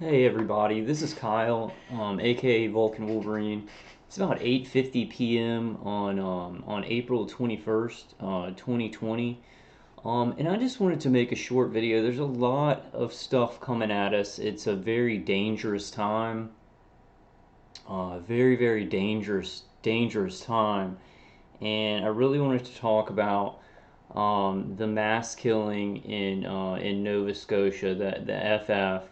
Hey everybody, this is Kyle, aka Vulcan Wolverine. It's about 8:50 p.m. on April 21st, 2020. And I just wanted to make a short video. There's a lot of stuff coming at us. It's a very dangerous time. Very dangerous time. And I really wanted to talk about the mass killing in Nova Scotia, the FF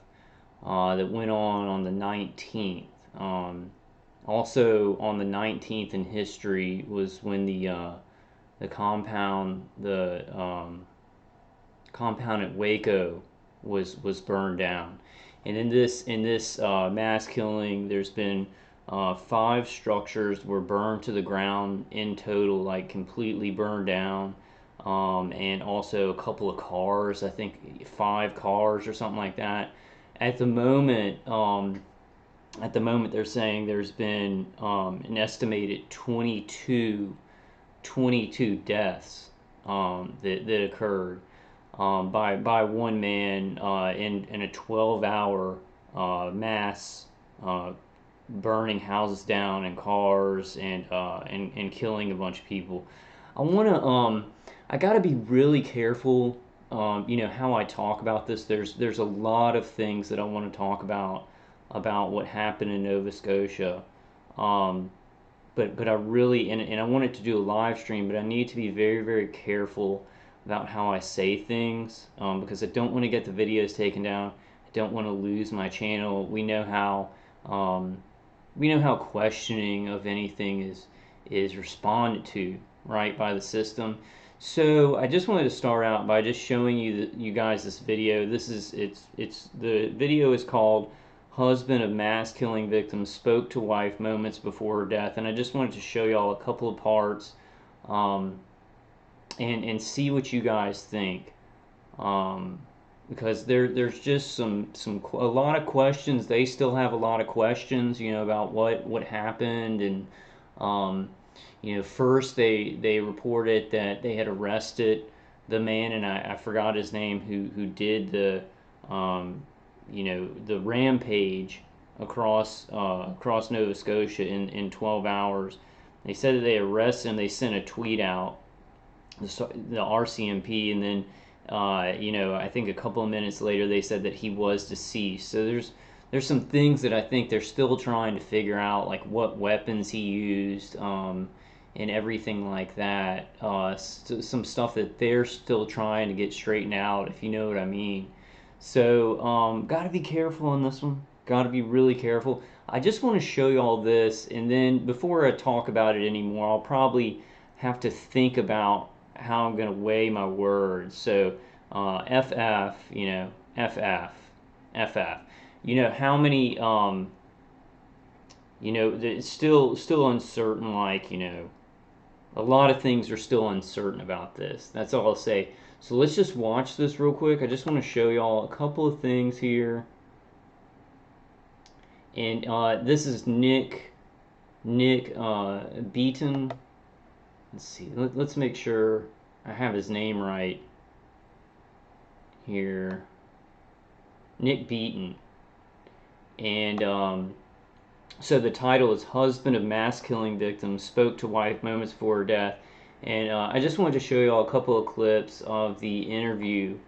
that went on the 19th. Also on the 19th in history was when the compound at Waco was burned down. And in this mass killing, there's been five structures were burned to the ground in total, like completely burned down. And also a couple of cars, I think five cars or something like that. At the moment, they're saying there's been an estimated 22 deaths that occurred by one man in a 12-hour mass burning houses down and cars and killing a bunch of people. I gotta be really careful, how I talk about this. There's a lot of things that I want to talk about what happened in Nova Scotia. Um, but I really and I wanted to do a live stream, but I need to be very careful about how I say things, because I don't want to get the videos taken down. I don't want to lose my channel. Um, we know how questioning of anything is responded to, right, by the system. So I just wanted to start out by just showing you guys this video. It's the video is called "Husband of Mass Killing Victim Spoke to Wife Moments Before Her Death," and I just wanted to show y'all a couple of parts, um, and see what you guys think, um, because there's just a lot of questions. They still have a lot of questions, about what happened. And um, first they reported that they had arrested the man, and I forgot his name, who did um, the rampage across Nova Scotia in 12 hours. They said that they arrested him. They sent a tweet out, the RCMP, and then I think a couple of minutes later they said that he was deceased. So there's some things that I think they're still trying to figure out, like what weapons he used, and everything like that. Some stuff that they're still trying to get straightened out, if you know what I mean. So got to be careful on this one. Got to be really careful. I just want to show you all this, and then before I talk about it anymore, I'll probably have to think about how I'm going to weigh my words. So FF, FF, FF. How many, it's still uncertain. Like, a lot of things are still uncertain about this. That's all I'll say. So let's just watch this real quick. I just want to show y'all a couple of things here. And this is Nick Beaton. Let's see. Let's make sure I have his name right here. Nick Beaton. And so the title is "Husband of Mass Killing Victim Spoke to Wife Moments Before Her Death." And I just wanted to show you all a couple of clips of the interview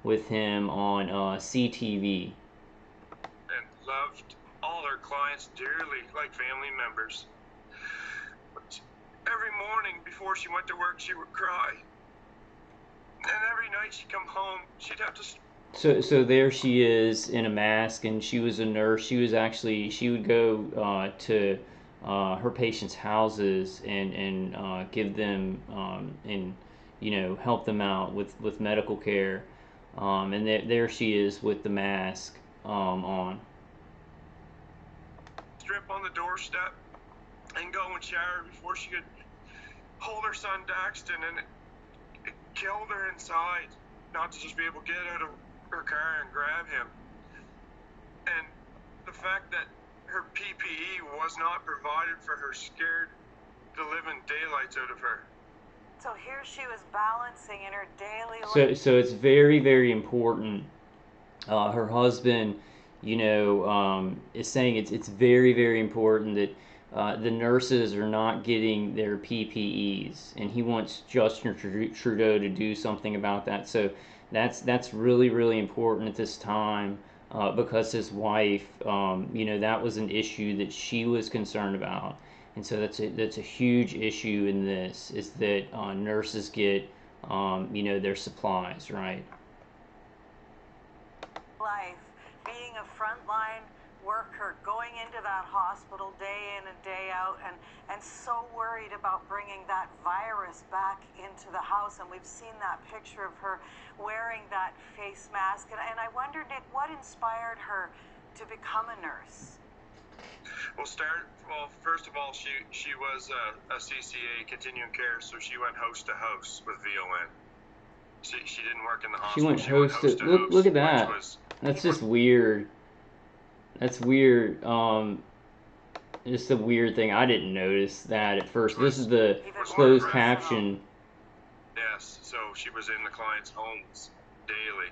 with him on CTV. And loved all her clients dearly, like family members. But every morning before she went to work, she would cry. And every night she'd come home, she'd have to... So there she is in a mask, and she was a nurse. She would go to her patients' houses and give them, and help them out with medical care. And there she is with the mask on. Strip on the doorstep and go and shower before she could hold her son Daxton, and it killed her inside not to just be able to get out of her car and grab him. And the fact that her PPE was not provided for her scared the living daylights out of her. So here she was balancing in her daily life. So it's very important. Her husband, is saying it's very, very important that the nurses are not getting their PPEs, and he wants Justin Trudeau to do something about that. So that's really, really important at this time, because his wife, that was an issue that she was concerned about, and so that's a huge issue in this, is that nurses get their supplies, right. Life, being a frontline worker, going into that hospital day in and day out, and so worried about bringing that virus back into the house. And we've seen that picture of her wearing that face mask. And I wondered, Nick, what inspired her to become a nurse? Well, first of all, she was a CCA, continuing care, so she went house to house with VON. She didn't work in the hospital. She went host to look at that. That's just weird. That's weird. Just a weird thing. I didn't notice that at first. This is the closed caption. Yes, so she was in the clients' homes daily.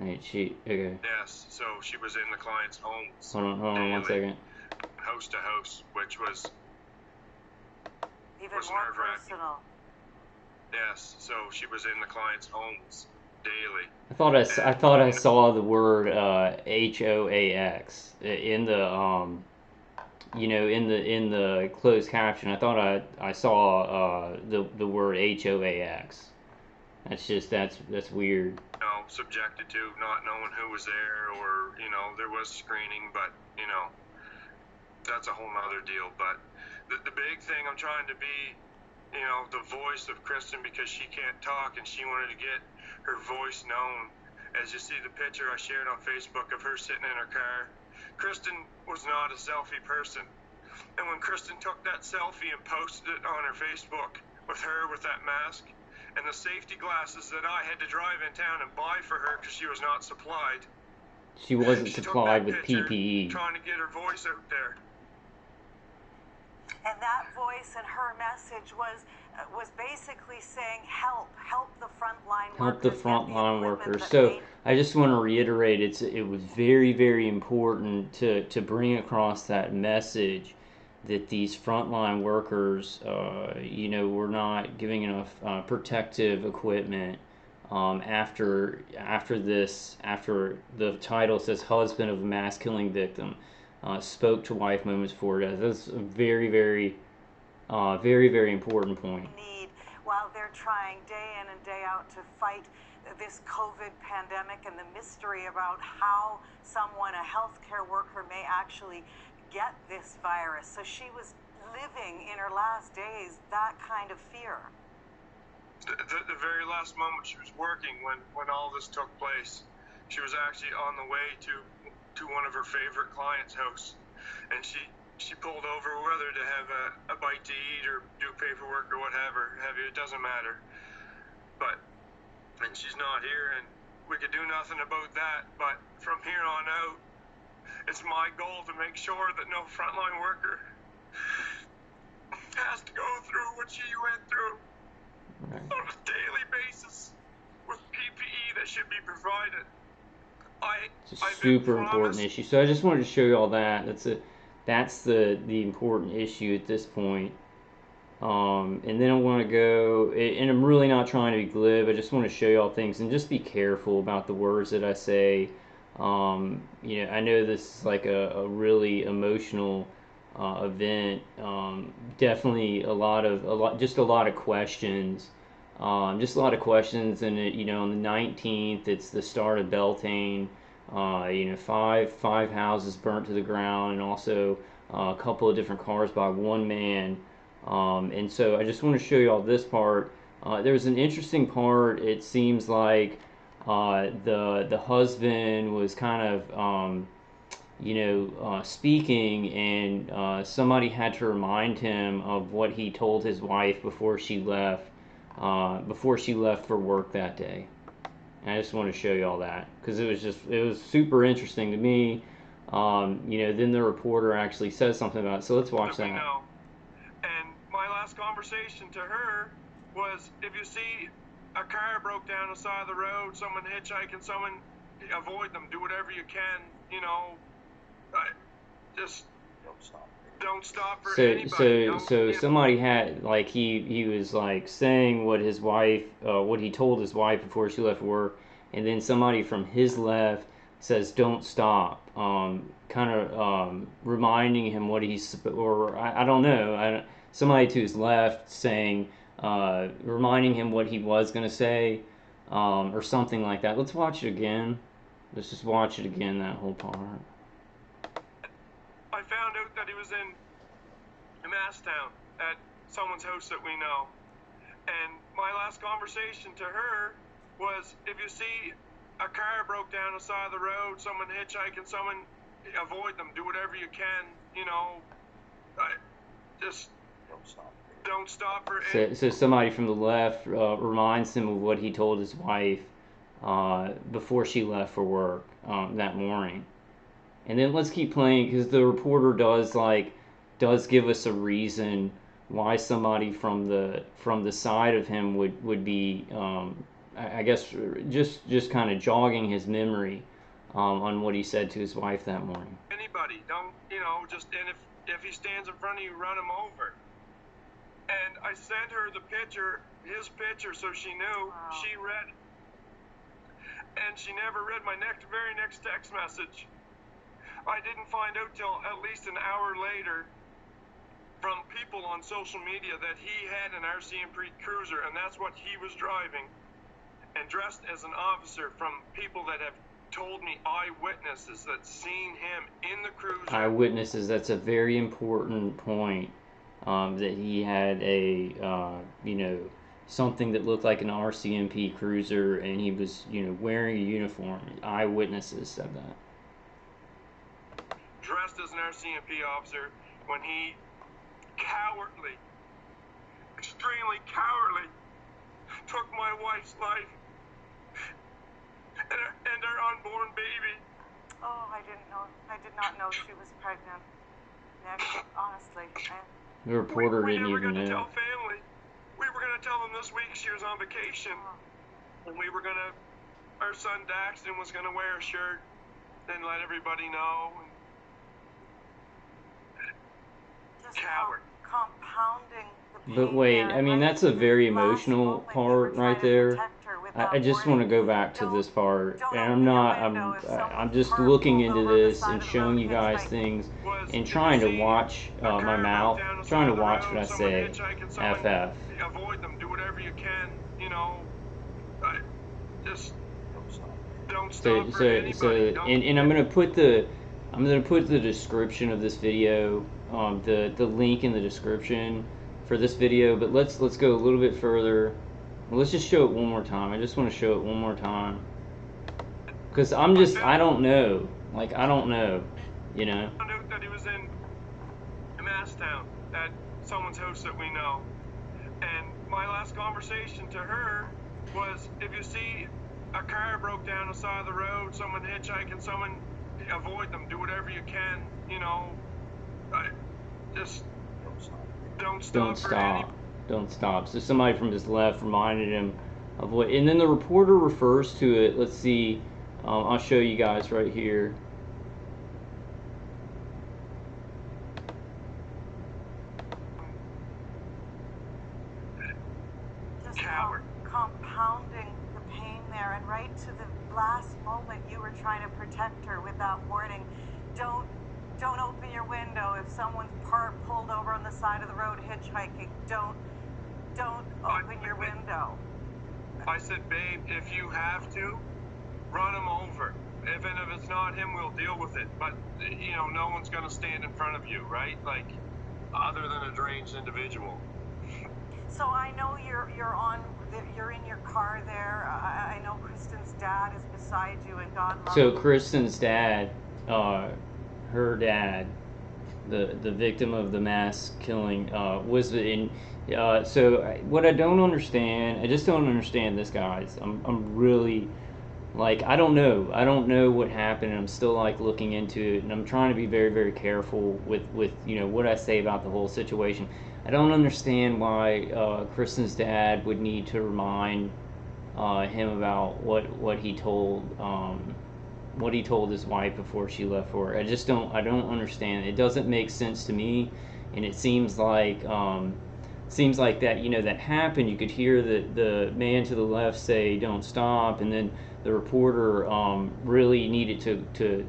Okay. Yes, so she was in the clients' homes. Hold on 1 second. House to house, which was even more personal. Yes, so she was in the clients' homes daily. I thought I saw the word HOAX in the in the closed caption. I thought I saw the word HOAX. That's weird. Subjected to not knowing who was there, or there was screening, but that's a whole nother deal. But the big thing, I'm trying to be the voice of Kristen, because she can't talk and she wanted to get her voice known. As you see the picture I shared on Facebook of her sitting in her car, Kristen was not a selfie person. And when Kristen took that selfie and posted it on her Facebook with her with that mask and the safety glasses that I had to drive in town and buy for her because she was not supplied. She wasn't supplied with PPE. Trying to get her voice out there. And that voice and her message was basically saying, help the frontline workers. Help the frontline workers. So I just want to reiterate, it was very, very important to bring across that message that these frontline workers, were not giving enough protective equipment. After the title says husband of a mass killing victim. Spoke to wife moments before death. That's a very, very, very, very important point. While they're trying day in and day out to fight this COVID pandemic and the mystery about how someone, a healthcare worker, may actually get this virus. So she was living in her last days that kind of fear. The very last moment she was working when all this took place, she was actually on the way to one of her favorite clients' house, and she pulled over, whether to have a bite to eat or do paperwork or whatever have you, it doesn't matter. And she's not here, and we could do nothing about that. But from here on out, it's my goal to make sure that no frontline worker has to go through what she went through on a daily basis with PPE that should be provided. It's a super important issue. So I just wanted to show you all that. That's the important issue at this point. And then I want to go, and I'm really not trying to be glib. I just want to show you all things, and just be careful about the words that I say. I know this is like a really emotional event. Definitely a lot of questions. Just a lot of questions, and on the 19th, it's the start of Beltane. Five houses burnt to the ground, and also a couple of different cars by one man. And so I just want to show you all this part. There's an interesting part. It seems like the husband was kind of speaking, and somebody had to remind him of what he told his wife before she left for work that day. And I just want to show you all that, because it was super interesting to me. Then the reporter actually says something about it, so let's watch that. And my last conversation to her was, if you see a car broke down on the side of the road, someone hitchhiking, someone, avoid them, do whatever you can you know, just don't stop for So anybody. so somebody had like he was like saying what his wife what he told his wife before she left work, and then somebody from his left says don't stop, kind of reminding him what he's, or I don't know, somebody to his left saying reminding him what he was gonna say, or something like that. Let's watch it again. Let's just watch it again, that whole part. I found out that he was in Masstown at someone's house that we know. And my last conversation to her was, if you see a car broke down the side of the road, someone hitchhiking, someone, avoid them. Do whatever you can, you know. Just don't stop for So somebody from the left reminds him of what he told his wife before she left for work that morning. And then let's keep playing, because the reporter does give us a reason why somebody from the side of him would be I guess just kind of jogging his memory on what he said to his wife that morning. Anybody, don't, you know, just, and if he stands in front of you, run him over. And I sent her the picture, his picture, so she knew. Wow. She read, and she never read my very next text message. I didn't find out till at least an hour later from people on social media that he had an RCMP cruiser, and that's what he was driving, and dressed as an officer, from people that have told me, eyewitnesses that seen him in the cruiser. Eyewitnesses, that's a very important point, that he had a, you know, something that looked like an RCMP cruiser, and he was, you know, wearing a uniform. Eyewitnesses said that. Dressed as an RCMP officer, when he cowardly, extremely cowardly, took my wife's life and our unborn baby. Oh, I did not know she was pregnant. Nick, honestly. The reporter didn't even know. We were going to tell family. We were going to tell them this week she was on vacation. And we were going to, our son Daxton was going to wear a shirt and let everybody know. Coward. Compounding the pain. But wait, I mean, that's a very emotional part right there. I just want to go back to this part, and I'm just looking into this and showing you guys things and trying to watch my mouth, trying to watch what I say. FF. Avoid them. Do whatever you can. You know, just don't stop for anybody. And I'm gonna put the description of this video, the link in the description for this video. But let's go a little bit further. Let's just show it one more time. I just want to show it one more time, because I don't know. Like, I don't know, you know. I found out that he was in Masstown at someone's house that we know. And my last conversation to her was, if you see a car broke down the side of the road, someone hitchhiking, someone, avoid them. Do whatever you can, you know. Just don't stop. Don't stop. So somebody from his left reminded him of what, and then the reporter refers to it. Let's see. I'll show you guys right here. Just compounding the pain there, and right to the last moment you were trying to protect her with that warning. Don't open your window if someone's pulled over on the side of the road hitchhiking. Don't open your window. I said, babe, if you have to, run him over. If it's not him, we'll deal with it. But, you know, no one's going to stand in front of you, right? Like, other than a deranged individual. So I know you're in your car there. I know Kristen's dad is beside you, and God loves you. So Kristen's dad, her dad, the victim of the mass killing, was in. So what I don't understand, I just don't understand this, guys. I'm really, like, I don't know what happened, and I'm still like looking into it, and I'm trying to be very, very careful with you know what I say about the whole situation. I don't understand why Kristen's dad would need to remind him about what he told told his wife before she left for work. I don't understand. It doesn't make sense to me, and it seems like that, that happened. You could hear the man to the left say, "Don't stop," and then the reporter really needed to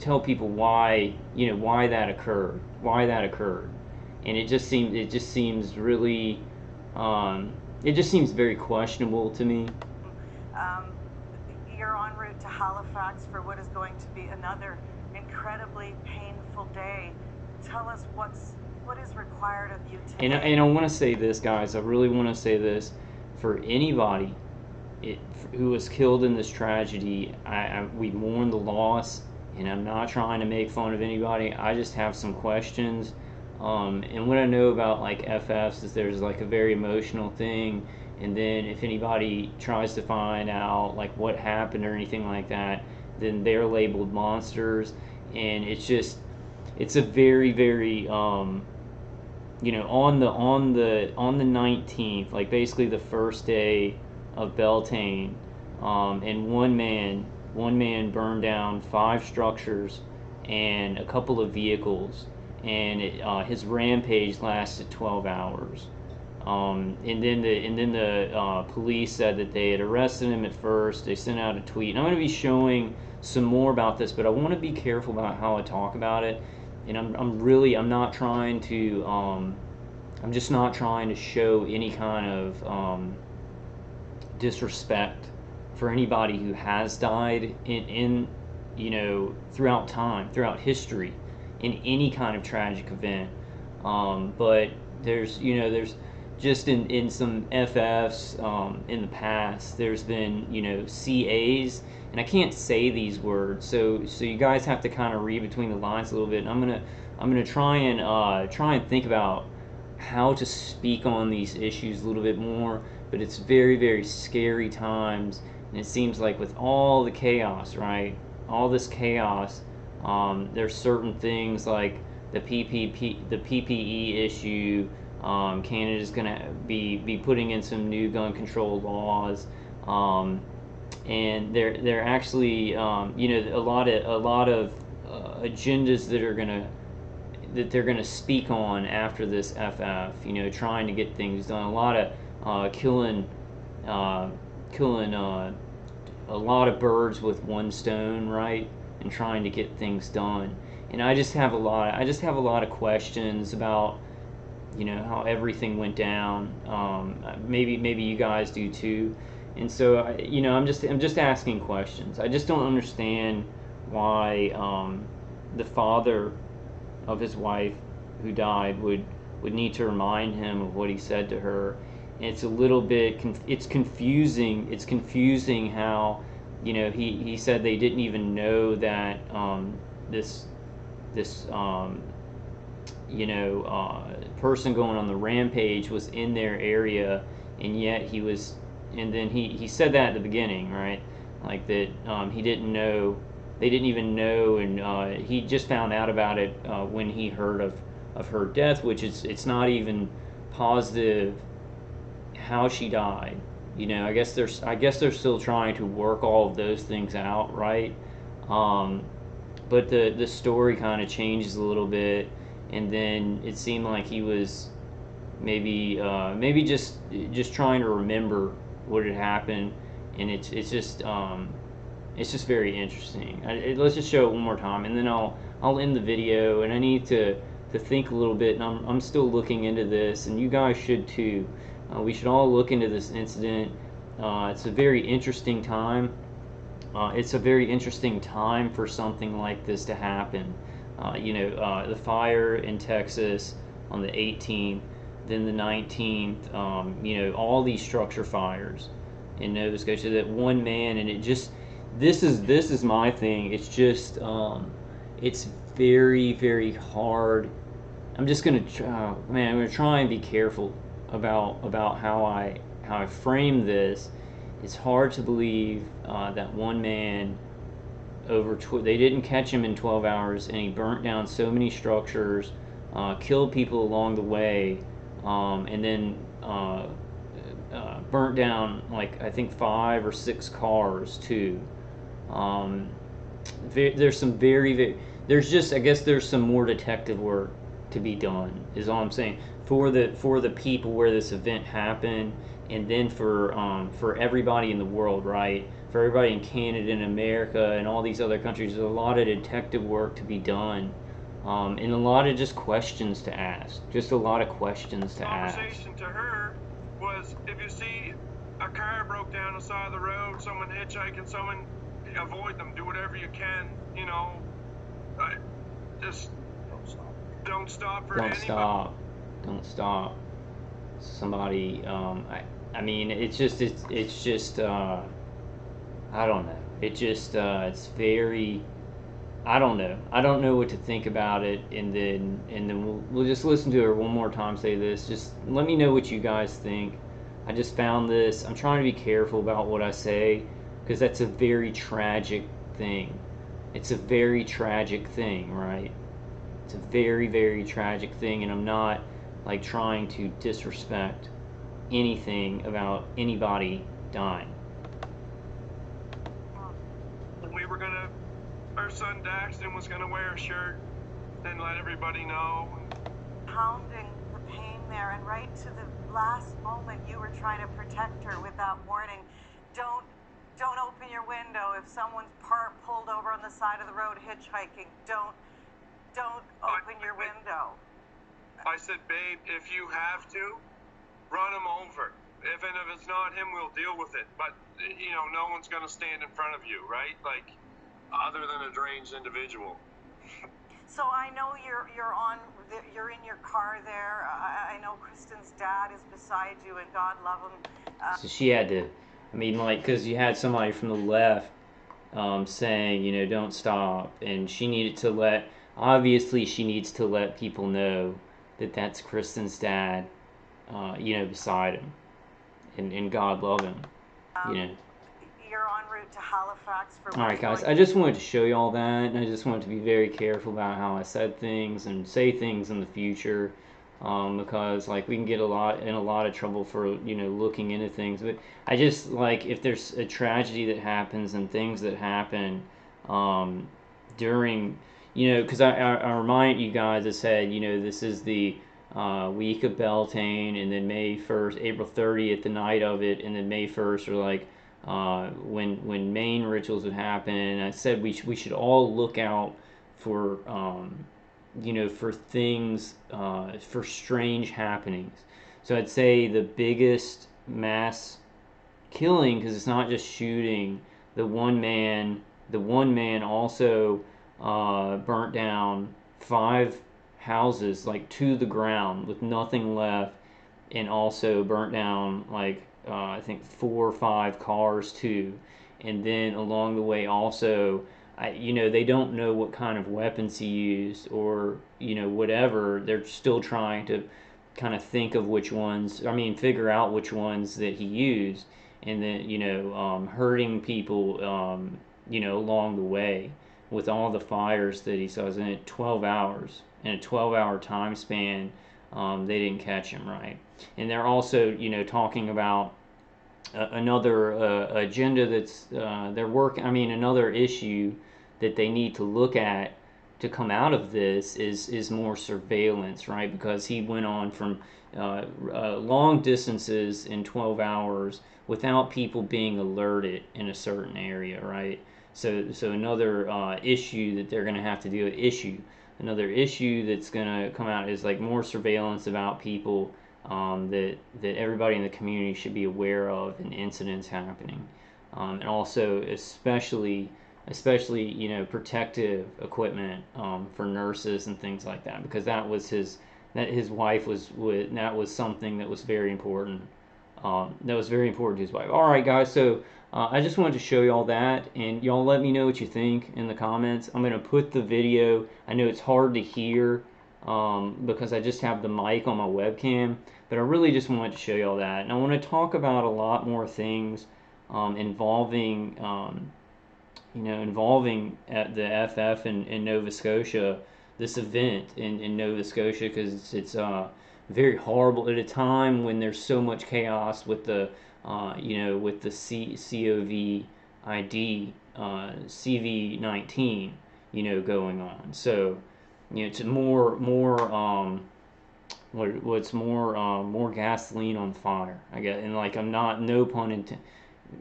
tell people why that occurred, and it just seems really it just seems very questionable to me. Um, you're en route to Halifax for what is going to be another incredibly painful day. Tell us what is required of you today. And I want to say this, guys. I really want to say this for anybody who was killed in this tragedy. We mourn the loss, and I'm not trying to make fun of anybody. I just have some questions. And what I know about like FFs is there's like a very emotional thing, and then if anybody tries to find out like what happened or anything like that, then they're labeled monsters, and it's a very very on the 19th, like basically the first day of Beltane, and one man burned down 5 structures and a couple of vehicles, and his rampage lasted 12 hours. And then the police said that they had arrested him at first. They sent out a tweet, and I'm going to be showing some more about this, but I want to be careful about how I talk about it. And I'm not trying to I'm just not trying to show any kind of disrespect for anybody who has died in throughout history, in any kind of tragic event. But there's just in some FFs in the past, there's been CAs, and I can't say these words, so you guys have to kind of read between the lines a little bit. And I'm gonna try and think about how to speak on these issues a little bit more. But it's very very scary times, and it seems like with all the chaos, right? All this chaos, there's certain things like the PPE issue. Canada's going to be putting in some new gun control laws, and they're actually a lot of agendas that they're gonna speak on after this FF. Trying to get things done. A lot of killing a lot of birds with one stone, right? And trying to get things done. And I just have a lot of questions about how everything went down. Maybe you guys do too. And so I'm just asking questions. I just don't understand why the father of his wife who died would need to remind him of what he said to her. And it's a little bit it's confusing. It's confusing how he said they didn't even know that this person going on the rampage was in their area, and yet he was. And then he said that at the beginning, right? Like that he didn't know, they didn't even know, and he just found out about it when he heard of her death, which it's not even positive how she died. I guess they're still trying to work all of those things out, right? But the story kind of changes a little bit, and then it seemed like he was maybe just trying to remember what had happened, and it's just very interesting. Let's just show it one more time, and then I'll end the video. And I need to think a little bit, and I'm still looking into this, and you guys should too. We should all look into this incident. It's a very interesting time. It's a very interesting time for something like this to happen. The fire in Texas on the 18th, then the 19th, all these structure fires in Nova Scotia, that one man, and it just, this is my thing. It's just, it's very, very hard. I'm just going to, I'm going to try and be careful about how I frame this. It's hard to believe that one man they didn't catch him in 12 hours, and he burnt down so many structures, killed people along the way, and then burnt down like I think 5 or 6 cars too. there's some very there's just, I guess there's some more detective work to be done, is all I'm saying, for the people where this event happened, and then for everybody in the world, right? For everybody in Canada and America and all these other countries, there's a lot of detective work to be done, and a lot of just questions to ask. Just a lot of questions to ask. Conversation to her was, if you see a car broke down on the side of the road, someone hitchhiking, someone, avoid them. Do whatever you can, you know. Just don't stop for Don't anybody. stop. Don't stop. Somebody, I mean, it's just, I don't know. It just, it's very, I don't know. I don't know what to think about it, and then we'll just listen to her one more time say this. Just let me know what you guys think. I just found this. I'm trying to be careful about what I say, because that's a very tragic thing. It's a very tragic thing, right? It's a very, very tragic thing, and I'm not like trying to disrespect anything about anybody dying. We were gonna, our son Daxton was gonna wear a shirt and let everybody know. Pounding the pain there, and right to the last moment you were trying to protect her with that warning. Don't open your window if someone's pulled over on the side of the road hitchhiking. Don't open your window. I said, babe, if you have to, run him over. If it's not him, we'll deal with it. But you know, no one's gonna stand in front of you, right? Like, other than a deranged individual. So I know you're in your car there. I know Kristen's dad is beside you, and God love him. So she had to, I mean, like, because you had somebody from the left saying, you know, don't stop, and she needed to obviously she needs to let people know that that's Kristen's dad, you know, beside him, and God love him, you know. You're en route to Halifax for. Alright guys, I just wanted to show you all that, and I just wanted to be very careful about how I said things and say things in the future, because like we can get in a lot of trouble for, you know, looking into things. But I just, like, if there's a tragedy that happens and things that happen during, you know, because I remind you guys, I said, you know, this is the week of Beltane, and then May 1st, April 30th, the night of it, and then May 1st, or like when main rituals would happen. And I said we should all look out for you know, for things, for strange happenings. So I'd say the biggest mass killing, because it's not just shooting. The one man also burnt down 5 houses, like, to the ground with nothing left, and also burnt down, like, I think 4 or 5 cars too. And then along the way also, you know, they don't know what kind of weapons he used, or, you know, whatever. They're still trying to kind of think of which ones, I mean, figure out which ones that he used. And then, you know, hurting people, you know, along the way with all the fires that he saw. In 12 hours, in a 12-hour time span, they didn't catch him, right? And they're also, you know, talking about another agenda that's another issue that they need to look at to come out of this is more surveillance, right? Because he went on from long distances in 12 hours without people being alerted in a certain area, right? So another issue that they're going to have to do, another issue that's going to come out is like more surveillance about people, that everybody in the community should be aware of, and incidents happening, and also especially you know, protective equipment for nurses and things like that, because that was his wife was with, that was something that was very important. That was very important to his wife. All right, guys. So I just wanted to show you all that, and y'all let me know what you think in the comments. I'm gonna put the video. I know it's hard to hear because I just have the mic on my webcam, but I really just wanted to show you all that, and I want to talk about a lot more things involving you know, involving at the FF in Nova Scotia, this event in Nova Scotia, because it's very horrible at a time when there's so much chaos with the you know, with the COVID CV-19, going on. So, it's more gasoline on fire. I guess, and like I'm not, no pun intended.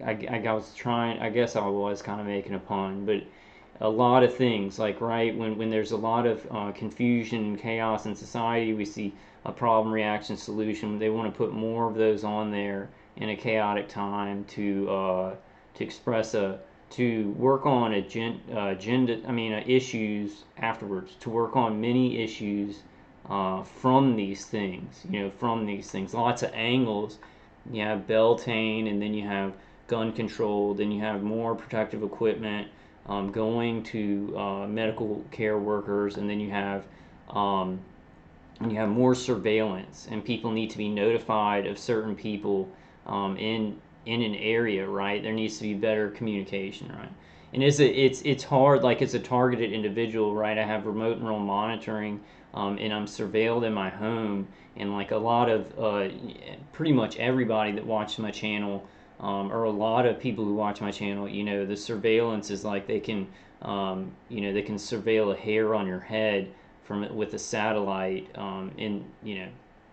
I guess I was kind of making a pun, but a lot of things, like, right, when there's a lot of confusion and chaos in society, we see a problem, reaction, solution. They want to put more of those on there in a chaotic time to express to work on issues afterwards, to work on many issues from these things, lots of angles. You have Beltane, and then you have gun control, then you have more protective equipment going to medical care workers, and then um, you have more surveillance, and people need to be notified of certain people in an area, right? There needs to be better communication, right? And it's hard, like, it's a targeted individual, right? I have remote neural monitoring, and I'm surveilled in my home, and like a lot of pretty much everybody that watches my channel, or a lot of people who watch my channel, the surveillance is like they can surveil a hair on your head with a satellite in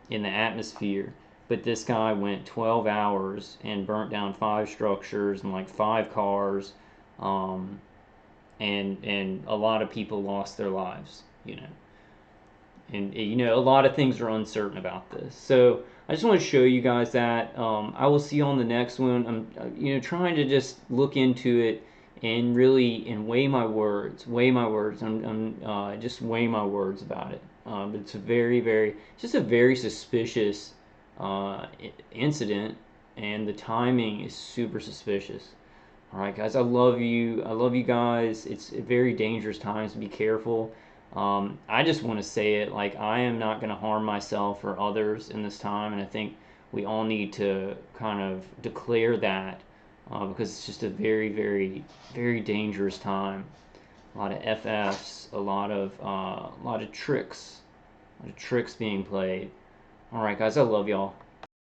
the atmosphere. But this guy went 12 hours and burnt down 5 structures and like 5 cars, um, and a lot of people lost their lives. And a lot of things are uncertain about this. So I just want to show you guys that. I will see you on the next one. I'm trying to just look into it and really weigh my words. I'm just weighing my words about it. It's just a very suspicious incident, and the timing is super suspicious. All right, guys, I love you. I love you guys. It's very dangerous times. Be careful. I just want to say it, like, I am not going to harm myself or others in this time, and I think we all need to kind of declare that, because it's just a very, very, very dangerous time. A lot of FFs, a lot of tricks being played. All right, guys, I love y'all.